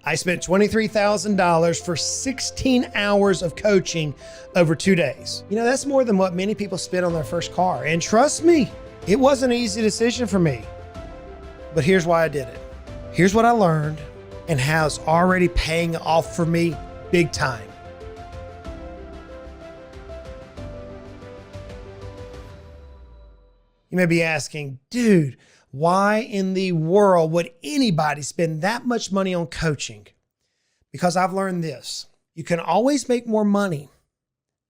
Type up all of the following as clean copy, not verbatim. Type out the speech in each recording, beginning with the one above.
I spent $23,000 for 16 hours of coaching over 2 days. You know, that's more than what many people spend on their first car. And trust me, it wasn't an easy decision for me. But here's why I did it. Here's what I learned and how it's already paying off for me big time. You may be asking, dude, why in the world would anybody spend that much money on coaching? Because I've learned this. You can always make more money,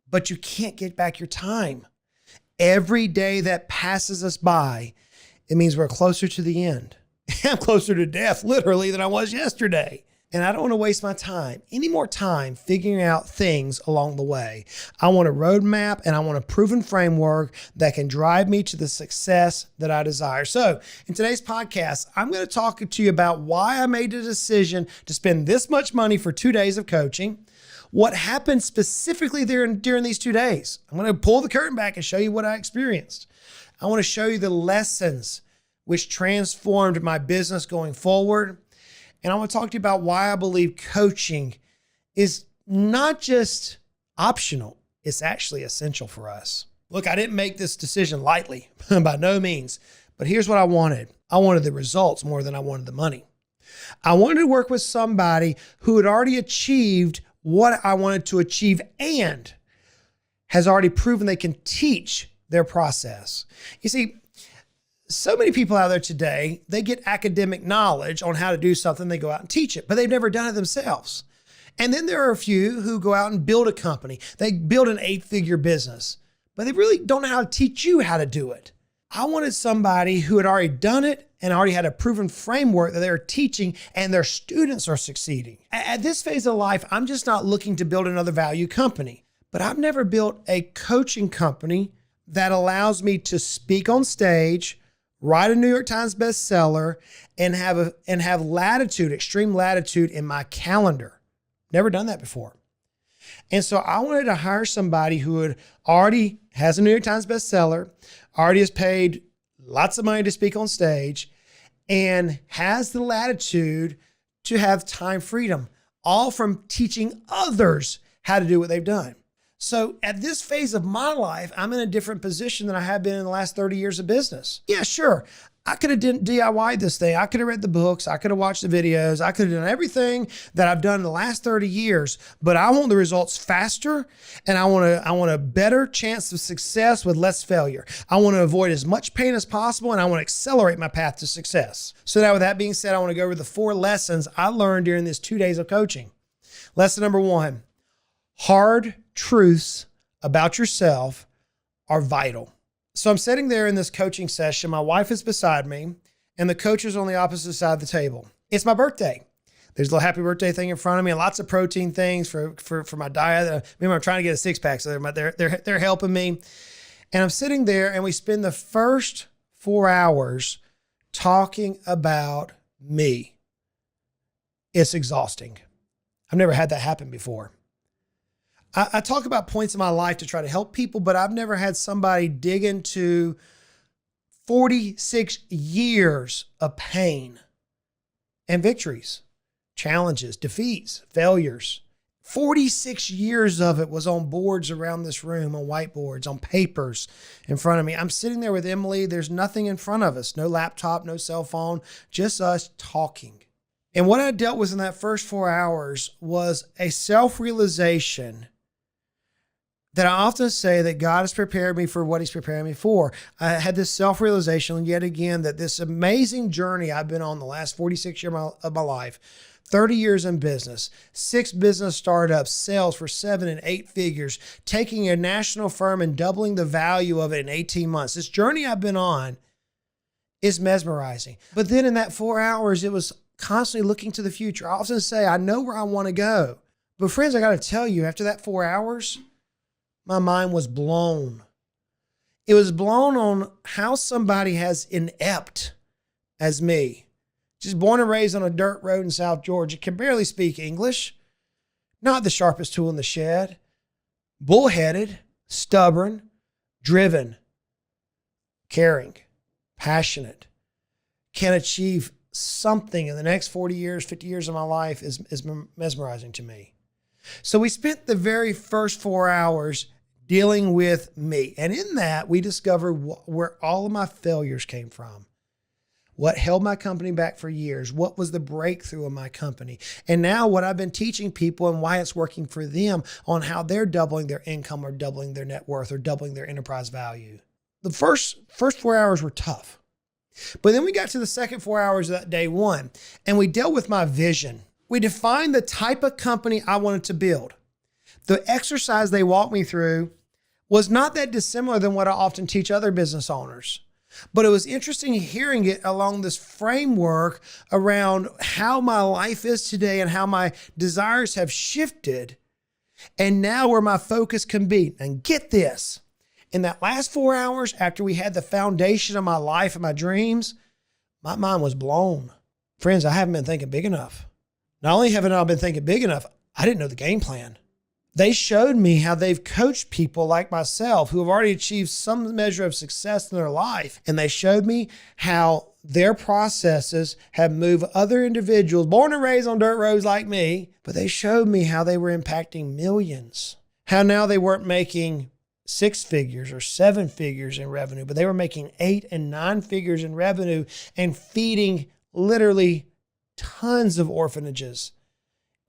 but you can't get back your time. Every day that passes us by, it means we're closer to the end. I'm closer to death, literally, than I was yesterday. And I don't want to waste my time, any more time figuring out things along the way. I want a roadmap and I want a proven framework that can drive me to the success that I desire. So in today's podcast, I'm going to talk to you about why I made the decision to spend this much money for 2 days of coaching, what happened specifically during these 2 days. I'm going to pull the curtain back and show you what I experienced. I want to show you the lessons which transformed my business going forward. And I want to talk to you about why I believe coaching is not just optional, it's actually essential for us. Look, I didn't make this decision lightly, by no means, but here's what I wanted. I wanted the results more than I wanted the money. I wanted to work with somebody who had already achieved what I wanted to achieve and has already proven they can teach their process. You see, so many people out there today, they get academic knowledge on how to do something, they go out and teach it, but they've never done it themselves. And then there are a few who go out and build a company. They build an 8-figure business, but they really don't know how to teach you how to do it. I wanted somebody who had already done it and already had a proven framework that they're teaching and their students are succeeding. At this phase of life, I'm just not looking to build another value company, but I've never built a coaching company that allows me to speak on stage, write a New York Times bestseller, and have latitude, extreme latitude in my calendar. Never done that before. And so I wanted to hire somebody who already has a New York Times bestseller, already has paid lots of money to speak on stage, and has the latitude to have time freedom, all from teaching others how to do what they've done. So at this phase of my life, I'm in a different position than I have been in the last 30 years of business. Yeah, sure. I could have DIY'd this thing. I could have read the books. I could have watched the videos. I could have done everything that I've done in the last 30 years, but I want the results faster. And I want a better chance of success with less failure. I want to avoid as much pain as possible. And I want to accelerate my path to success. So now with that being said, I want to go over the 4 lessons I learned during this 2 days of coaching. Lesson number 1, hard truths about yourself are vital. So I'm sitting there in this coaching session. My wife is beside me and the coach is on the opposite side of the table. It's my birthday. There's a little happy birthday thing in front of me and lots of protein things for my diet. Remember, I'm trying to get a 6-pack, so they're helping me. And I'm sitting there and we spend the first 4 hours talking about me. It's exhausting. I've never had that happen before. I talk about points in my life to try to help people, but I've never had somebody dig into 46 years of pain and victories, challenges, defeats, failures. 46 years of it was on boards around this room, on whiteboards, on papers in front of me. I'm sitting there with Emily. There's nothing in front of us, no laptop, no cell phone, just us talking. And what I dealt with in that first 4 hours was a self-realization that I often say that God has prepared me for what he's preparing me for. I had this self-realization yet again that this amazing journey I've been on the last 46 years of my life, 30 years in business, 6 business startups, sales for 7 and 8 figures, taking a national firm and doubling the value of it in 18 months. This journey I've been on is mesmerizing. But then in that 4 hours, it was constantly looking to the future. I often say, I know where I want to go. But friends, I got to tell you, after that 4 hours, my mind was blown. It was blown on how somebody as inept as me, just born and raised on a dirt road in South Georgia, can barely speak English, not the sharpest tool in the shed, bullheaded, stubborn, driven, caring, passionate, can achieve something in the next 40 years, 50 years of my life is mesmerizing to me. So we spent the very first 4 hours dealing with me. And in that, we discovered where all of my failures came from. What held my company back for years? What was the breakthrough of my company? And now what I've been teaching people and why it's working for them on how they're doubling their income or doubling their net worth or doubling their enterprise value. The first 4 hours were tough. But then we got to the second 4 hours of that day one, and we dealt with my vision. We defined the type of company I wanted to build. The exercise they walked me through was not that dissimilar than what I often teach other business owners. But it was interesting hearing it along this framework around how my life is today and how my desires have shifted and now where my focus can be. And get this, in that last 4 hours after we had the foundation of my life and my dreams, my mind was blown. Friends, I haven't been thinking big enough. Not only haven't I been thinking big enough, I didn't know the game plan. They showed me how they've coached people like myself who have already achieved some measure of success in their life. And they showed me how their processes have moved other individuals, born and raised on dirt roads like me, but they showed me how they were impacting millions. How now they weren't making 6 figures or 7 figures in revenue, but they were making 8 and 9 figures in revenue and feeding literally tons of orphanages,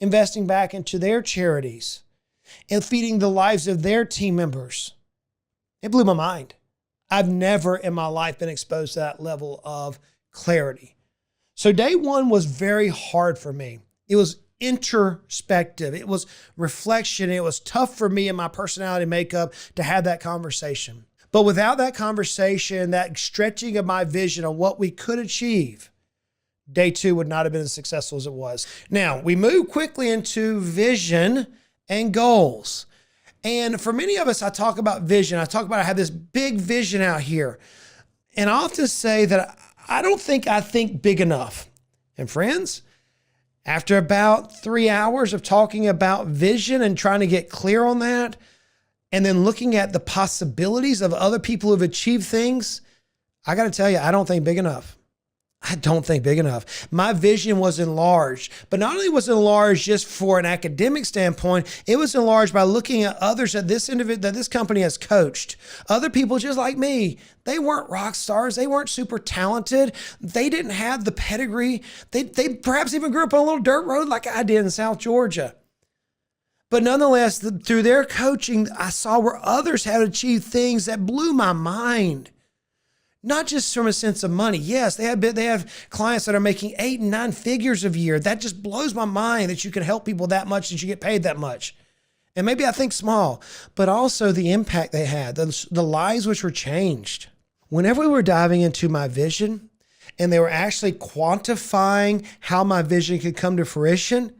investing back into their charities, and feeding the lives of their team members. It blew my mind. I've never in my life been exposed to that level of clarity. So day one was very hard for me. It was introspective. It was reflection. It was tough for me and my personality makeup to have that conversation. But without that conversation, that stretching of my vision on what we could achieve, day two would not have been as successful as it was. Now, we move quickly into vision and goals. And for many of us, I talk about vision. I talk about I have this big vision out here. And I often say that I don't think I think big enough. And friends, after about 3 hours of talking about vision and trying to get clear on that, and then looking at the possibilities of other people who've achieved things, I got to tell you, I don't think big enough. I don't think big enough. My vision was enlarged, but not only was it enlarged just for an academic standpoint, it was enlarged by looking at others that this company has coached. Other people just like me. They weren't rock stars. They weren't super talented. They didn't have the pedigree. They perhaps even grew up on a little dirt road like I did in South Georgia. But nonetheless, through their coaching, I saw where others had achieved things that blew my mind. Not just from a sense of money. Yes, they have clients that are making 8 and 9 figures a year. That just blows my mind that you can help people that much, that you get paid that much. And maybe I think small, but also the impact they had, the lives which were changed. Whenever we were diving into my vision and they were actually quantifying how my vision could come to fruition,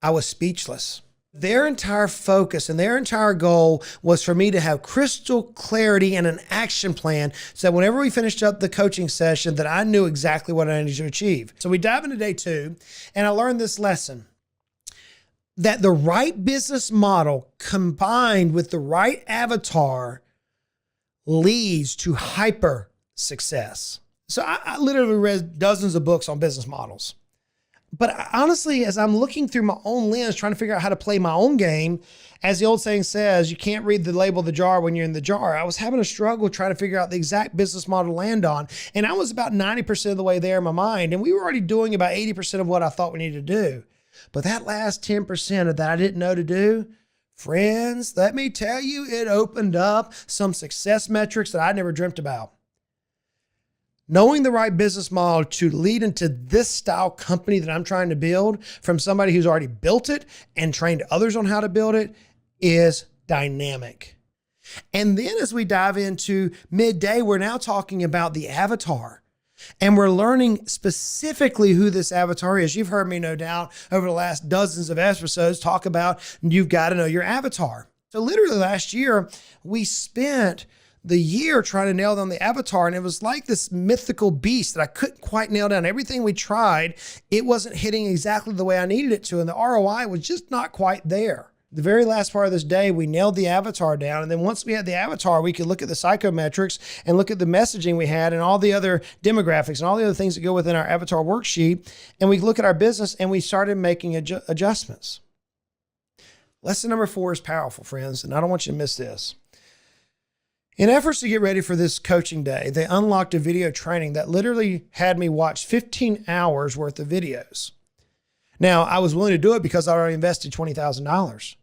I was speechless. Their entire focus and their entire goal was for me to have crystal clarity and an action plan so that whenever we finished up the coaching session, that I knew exactly what I needed to achieve. So we dive into day two, and I learned this lesson, that the right business model combined with the right avatar leads to hyper success. So I literally read dozens of books on business models. But honestly, as I'm looking through my own lens, trying to figure out how to play my own game, as the old saying says, you can't read the label of the jar when you're in the jar. I was having a struggle trying to figure out the exact business model to land on. And I was about 90% of the way there in my mind. And we were already doing about 80% of what I thought we needed to do. But that last 10% of that I didn't know to do, friends, let me tell you, it opened up some success metrics that I never dreamt about. Knowing the right business model to lead into this style company that I'm trying to build from somebody who's already built it and trained others on how to build it is dynamic. And then as we dive into midday, we're now talking about the avatar. And we're learning specifically who this avatar is. You've heard me, no doubt, over the last dozens of episodes talk about you've got to know your avatar. So literally last year, we spent the year trying to nail down the avatar. And it was like this mythical beast that I couldn't quite nail down. Everything we tried, it wasn't hitting exactly the way I needed it to. And the ROI was just not quite there. The very last part of this day, we nailed the avatar down. And then once we had the avatar, we could look at the psychometrics and look at the messaging we had and all the other demographics and all the other things that go within our avatar worksheet. And we look at our business and we started making adjustments. Lesson number 4 is powerful, friends, and I don't want you to miss this. In efforts to get ready for this coaching day, they unlocked a video training that literally had me watch 15 hours worth of videos. Now, I was willing to do it because I already invested $20,000.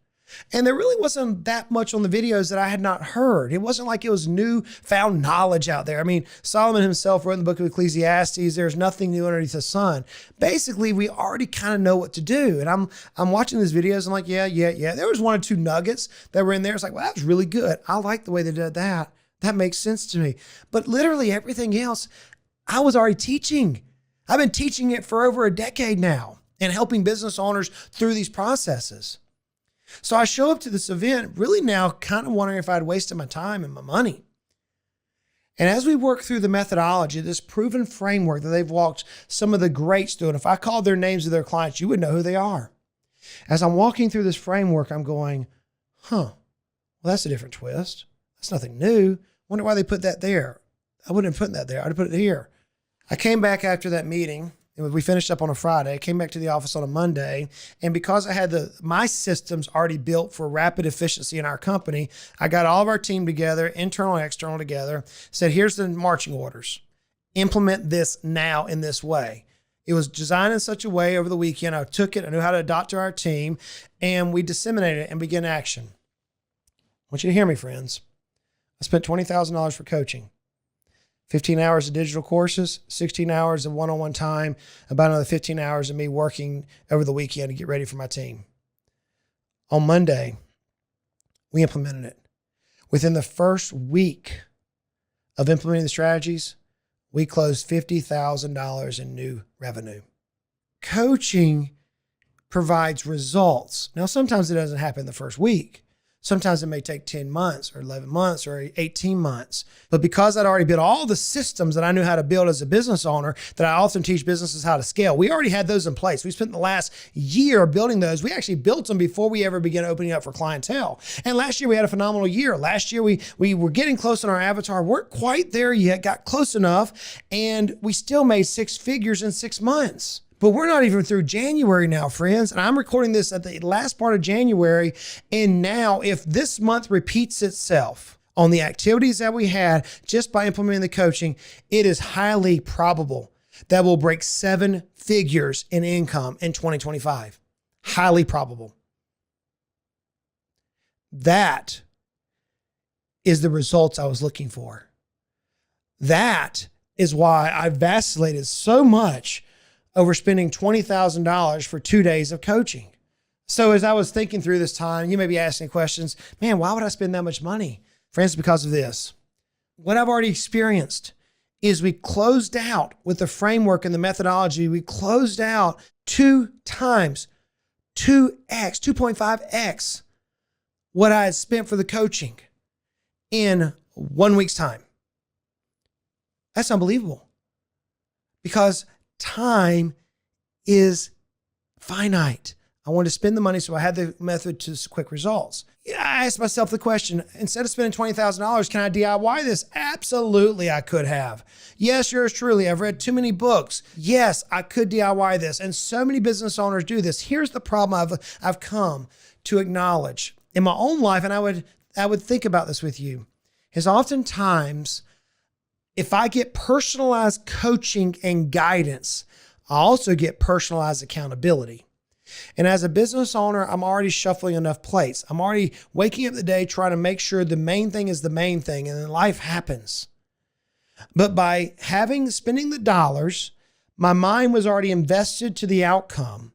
And there really wasn't that much on the videos that I had not heard. It wasn't like it was newfound knowledge out there. I mean, Solomon himself wrote in the book of Ecclesiastes, there's nothing new underneath the sun. Basically, we already kind of know what to do. And I'm watching these videos. I'm like, yeah. There was 1 or 2 nuggets that were in there. It's like, well, that was really good. I like the way they did that. That makes sense to me. But literally everything else, I was already teaching. I've been teaching it for over a decade now and helping business owners through these processes. So I show up to this event really now kind of wondering if I'd wasted my time and my money. And as we work through the methodology, this proven framework that they've walked some of the greats through, and if I called their names of their clients, you would know who they are. As I'm walking through this framework, I'm going, well, that's a different twist. That's nothing new. Wonder why they put that there. I wouldn't have put that there. I'd have put it here. I came back after that meeting. We finished up on a Friday. I came back to the office on a Monday. And because I had my systems already built for rapid efficiency in our company, I got all of our team together, internal and external together, said, here's the marching orders. Implement this now in this way. It was designed in such a way over the weekend. I took it. I knew how to adopt to our team, and we disseminated it and began action. I want you to hear me, friends. I spent $20,000 for coaching. 15 hours of digital courses, 16 hours of one-on-one time, about another 15 hours of me working over the weekend to get ready for my team. On Monday, we implemented it. Within the first week of implementing the strategies, we closed $50,000 in new revenue. Coaching provides results. Now, sometimes it doesn't happen the first week. Sometimes it may take 10 months or 11 months or 18 months. But because I'd already built all the systems that I knew how to build as a business owner, that I often teach businesses how to scale, we already had those in place. We spent the last year building those. We actually built them before we ever began opening up for clientele. And last year we had a phenomenal year. Last year we were getting close on our avatar. Weren't quite there yet, got close enough, and we still made 6 figures in 6 months. But we're not even through January now, friends. And I'm recording this at the last part of January. And now, if this month repeats itself on the activities that we had just by implementing the coaching, it is highly probable that we'll break 7 figures in income in 2025. Highly probable. That is the results I was looking for. That is why I vacillated so much over spending $20,000 for 2 days of coaching. So as I was thinking through this time, you may be asking questions, man, why would I spend that much money? Friends, because of this. What I've already experienced is we closed out with the framework and the methodology. We closed out 2 times, 2x, 2.5x what I had spent for the coaching in 1 week's time. That's unbelievable because time is finite. I wanted to spend the money, so I had the method to quick results. I asked myself the question, instead of spending $20,000, can I DIY this? Absolutely, I could have. Yes, yours truly. I've read too many books. Yes, I could DIY this. And so many business owners do this. Here's the problem I've come to acknowledge in my own life, and I would think about this with you, is oftentimes if I get personalized coaching and guidance, I also get personalized accountability. And as a business owner, I'm already shuffling enough plates. I'm already waking up the day trying to make sure the main thing is the main thing, and then life happens. But by spending the dollars, my mind was already invested to the outcome.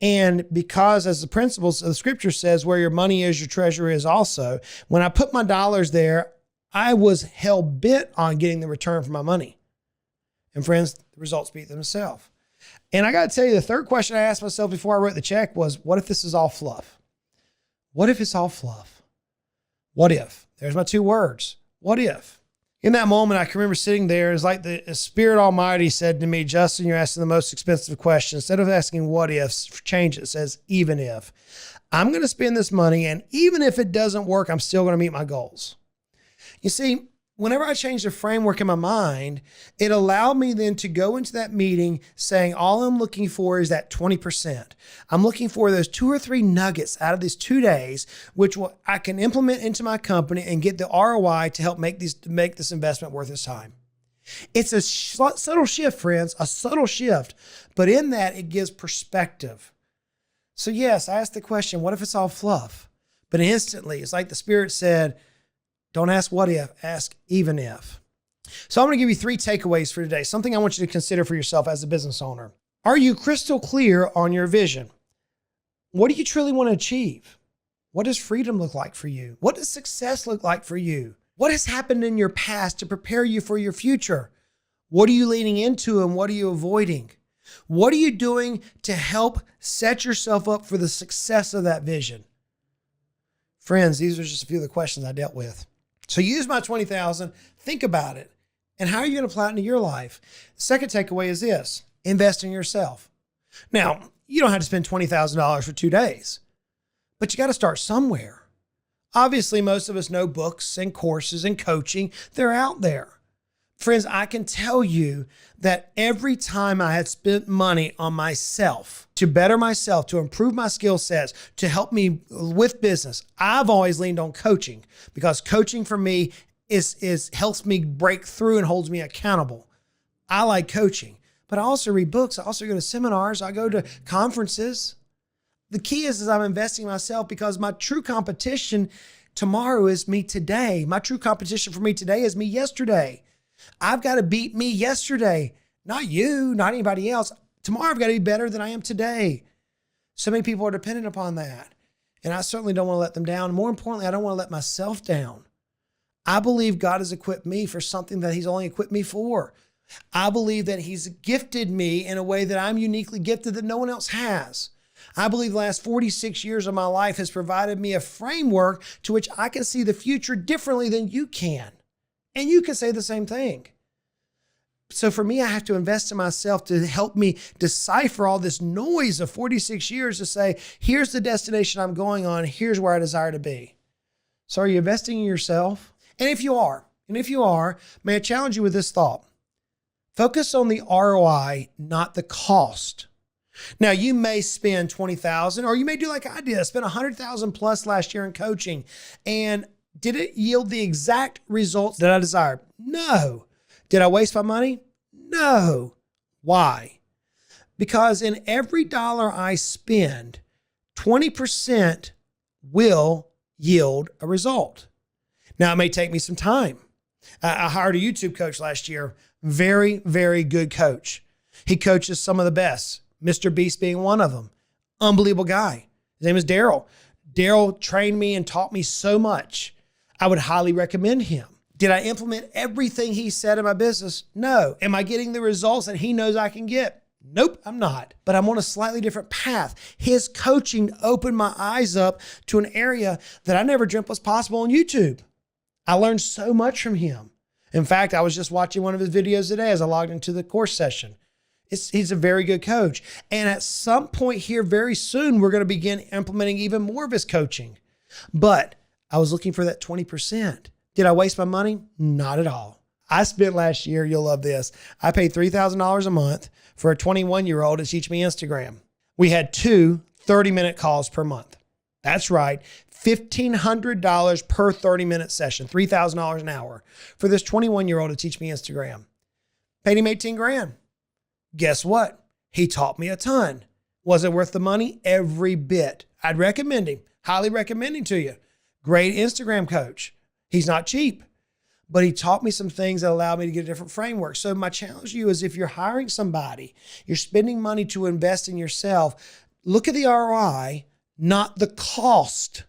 And because, as the principles of the scripture says, where your money is, your treasure is also. When I put my dollars there, I was hell-bent on getting the return for my money. And friends, the results speak for themselves. And I got to tell you, the third question I asked myself before I wrote the check was, what if this is all fluff? What if it's all fluff? What if? There's my 2 words. What if? In that moment, I can remember sitting there. It's like the Spirit Almighty said to me, Justin, you're asking the most expensive question. Instead of asking what ifs, change it. It says, even if. I'm going to spend this money, and even if it doesn't work, I'm still going to meet my goals. You see, whenever I changed the framework in my mind, it allowed me then to go into that meeting saying, all I'm looking for is that 20%. I'm looking for those 2 or 3 nuggets out of these 2 days, which I can implement into my company and get the ROI to help make this investment worth its time. It's a subtle shift, friends, a subtle shift, but in that it gives perspective. So yes, I asked the question, what if it's all fluff? But instantly, it's like the Spirit said, don't ask what if, ask even if. So I'm going to give you 3 takeaways for today, something I want you to consider for yourself as a business owner. Are you crystal clear on your vision? What do you truly want to achieve? What does freedom look like for you? What does success look like for you? What has happened in your past to prepare you for your future? What are you leaning into and what are you avoiding? What are you doing to help set yourself up for the success of that vision? Friends, these are just a few of the questions I dealt with. So use my 20,000, think about it, and how are you going to apply it into your life? The second takeaway is this: invest in yourself. Now, you don't have to spend $20,000 for 2 days, but you got to start somewhere. Obviously, most of us know books and courses and coaching. They're out there. Friends, I can tell you that every time I had spent money on myself, to better myself, to improve my skill sets, to help me with business, I've always leaned on coaching, because coaching for me is helps me break through and holds me accountable. I like coaching, but I also read books. I also go to seminars. I go to conferences. The key is I'm investing in myself, because my true competition tomorrow is me today. My true competition for me today is me yesterday. I've got to beat me yesterday, not you, not anybody else. Tomorrow I've got to be better than I am today. So many people are dependent upon that. And I certainly don't want to let them down. More importantly, I don't want to let myself down. I believe God has equipped me for something that He's only equipped me for. I believe that He's gifted me in a way that I'm uniquely gifted that no one else has. I believe the last 46 years of my life has provided me a framework to which I can see the future differently than you can. And you can say the same thing. So for me, I have to invest in myself to help me decipher all this noise of 46 years to say, here's the destination I'm going on. Here's where I desire to be. So are you investing in yourself? And if you are, may I challenge you with this thought? Focus on the ROI, not the cost. Now, you may spend $20,000, or you may do like I did. I spent $100,000 plus last year in coaching. And did it yield the exact results that I desired? No. Did I waste my money? No. Why? Because in every dollar I spend, 20% will yield a result. Now, it may take me some time. I hired a YouTube coach last year. Very, very good coach. He coaches some of the best, Mr. Beast being one of them. Unbelievable guy. His name is Daryl. Daryl trained me and taught me so much. I would highly recommend him. Did I implement everything he said in my business? No. Am I getting the results that he knows I can get? Nope, I'm not. But I'm on a slightly different path. His coaching opened my eyes up to an area that I never dreamt was possible on YouTube. I learned so much from him. In fact, I was just watching one of his videos today as I logged into the course session. He's a very good coach. And at some point here very soon, we're going to begin implementing even more of his coaching. But I was looking for that 20%. Did I waste my money? Not at all. I spent last year, you'll love this, I paid $3,000 a month for a 21-year-old to teach me Instagram. We had 2 30-minute calls per month. That's right, $1,500 per 30-minute session, $3,000 an hour for this 21-year-old to teach me Instagram. Paid him $18,000. Guess what? He taught me a ton. Was it worth the money? Every bit. I'd recommend him, highly recommend him to you. Great Instagram coach. He's not cheap, but he taught me some things that allowed me to get a different framework. So my challenge to you is, if you're hiring somebody, you're spending money to invest in yourself, look at the ROI, not the cost.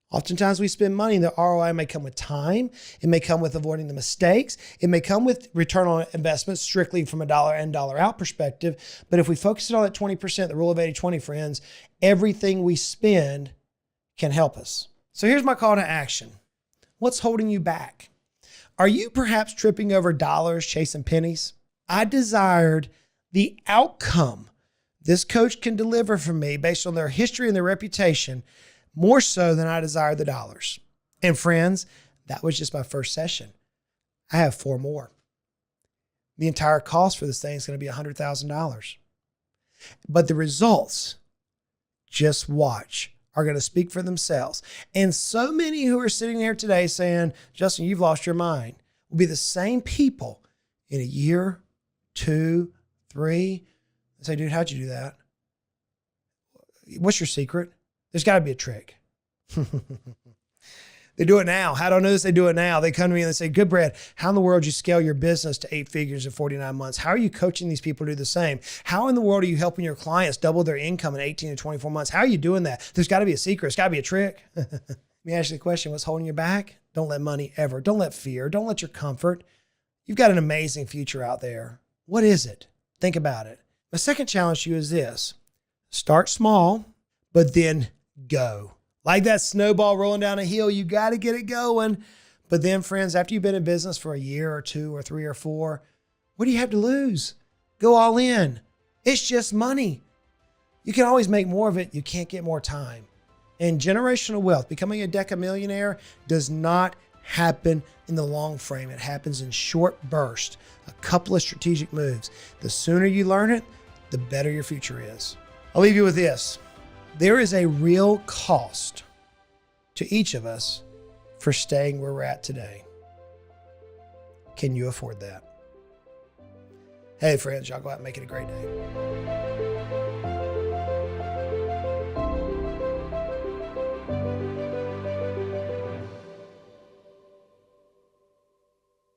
Oftentimes we spend money, and the ROI may come with time. It may come with avoiding the mistakes. It may come with return on investment strictly from a dollar in, dollar out perspective. But if we focus it on that 20%, the rule of 80-20, friends, everything we spend can help us. So here's my call to action. What's holding you back? Are you perhaps tripping over dollars chasing pennies? I desired the outcome this coach can deliver for me based on their history and their reputation more so than I desired the dollars. And friends, that was just my first session. I have 4 more. The entire cost for this thing is going to be $100,000. But the results, just watch, are going to speak for themselves. And so many who are sitting here today saying, Justin, you've lost your mind, will be the same people in a year, 2, 3. They say, dude, how'd you do that? What's your secret? There's got to be a trick. They do it now. How do I know this? They do it now. They come to me and they say, Goodbread, how in the world did you scale your business to 8 figures in 49 months? How are you coaching these people to do the same? How in the world are you helping your clients double their income in 18 to 24 months? How are you doing that? There's got to be a secret. There's got to be a trick. Let me ask you the question. What's holding you back? Don't let money ever. Don't let fear. Don't let your comfort. You've got an amazing future out there. What is it? Think about it. My second challenge to you is this. Start small, but then go. Like that snowball rolling down a hill, you got to get it going. But then, friends, after you've been in business for a year or 2 or 3 or 4, what do you have to lose? Go all in. It's just money. You can always make more of it. You can't get more time. And generational wealth, becoming a decamillionaire, does not happen in the long frame. It happens in short bursts, a couple of strategic moves. The sooner you learn it, the better your future is. I'll leave you with this. There is a real cost to each of us for staying where we're at today. Can you afford that? Hey, friends, y'all go out and make it a great day.